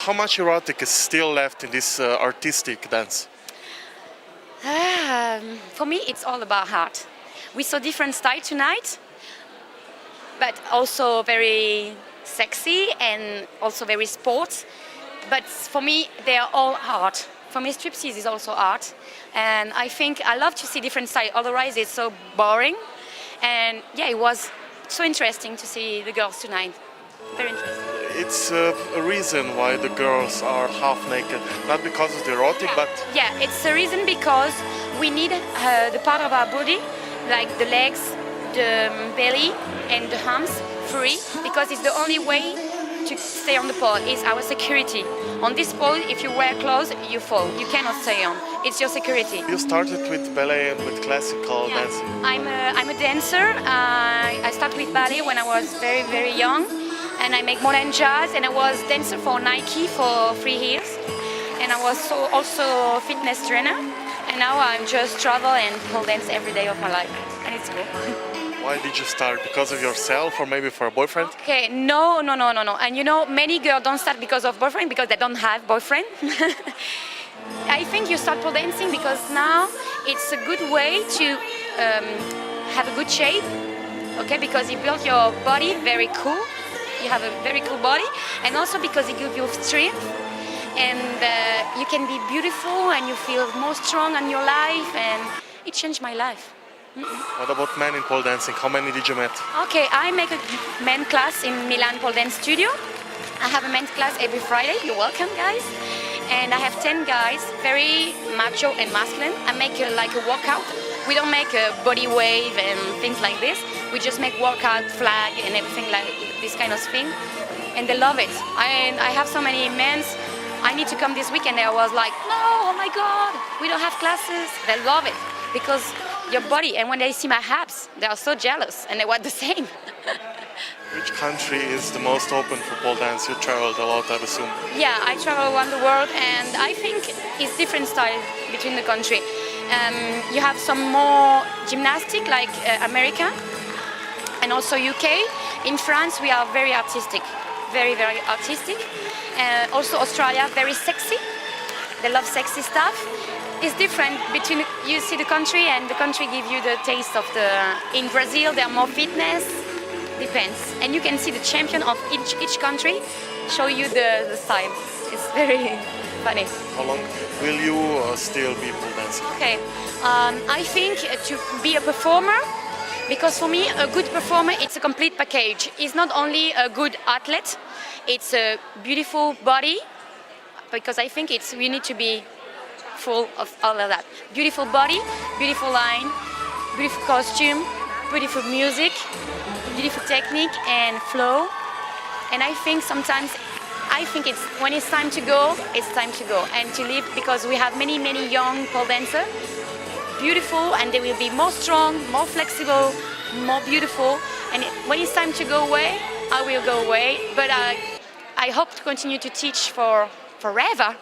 How much erotic is still left in this artistic dance? For me, it's all about heart. We saw different styles tonight, but also very sexy and also very sports. But for me, they are all art. For me, striptease is also art. And I think I love to see different styles, otherwise it's so boring. And yeah, it was so interesting to see the girls tonight. Very interesting. It's a reason why the girls are half naked, not because of the erotic, but... Yeah, it's a reason because we need the part of our body, like the legs, the belly and the arms, free, because it's the only way to stay on the pole. It's our security. On this pole, if you wear clothes, you fall. You cannot stay on. It's your security. You started with ballet and with classical dancing. I'm a dancer. I started with ballet when I was very, very young. And I make modern jazz, and I was dancer for Nike for 3 years. And I was also a fitness trainer. And now I'm just travel and pole dance every day of my life. And it's cool. Why did you start? Because of yourself or maybe for a boyfriend? Okay, no. And you know, many girls don't start because of boyfriend, because they don't have boyfriend. I think you start pole dancing because now it's a good way to have a good shape. Okay, because you build your body very cool. You have a very cool body, and also because it gives you strength, and you can be beautiful, and you feel more strong in your life, and it changed my life. What about men in pole dancing? How many did you meet? Okay, I make a men class in Milan pole dance studio. I have a men's class every Friday. You're welcome, guys. And I have 10 guys, very macho and masculine. I make like a workout. We don't make a body wave and things like this. We just make workout, flag and everything like this kind of thing. And they love it. I have so many men. I need to come this weekend. I was like, no, oh my God, we don't have classes. They love it because your body, and when they see my abs, they are so jealous and they want the same. Which country is the most open for pole dance? You traveled a lot, I assume. Yeah, I travel around the world, and I think it's different style between the country. You have some more gymnastic, like America, and also UK. In France, we are very artistic, very, very artistic. Also Australia, very sexy. They love sexy stuff. It's different between, you see the country, and the country give you the taste of the, in Brazil, there are more fitness. Depends, and you can see the champion of each country show you the style. It's very funny. How long will you still be pole dancing? Okay, I think to be a performer, because for me a good performer it's a complete package. It's not only a good athlete, it's a beautiful body, because I think we need to be full of all of that. Beautiful body, beautiful line, beautiful costume, beautiful music, beautiful technique and flow. And I think sometimes, it's when it's time to go, it's time to go and to live, because we have many, many young pole dancers, beautiful, and they will be more strong, more flexible, more beautiful. And when it's time to go away, I will go away. But I hope to continue to teach for forever.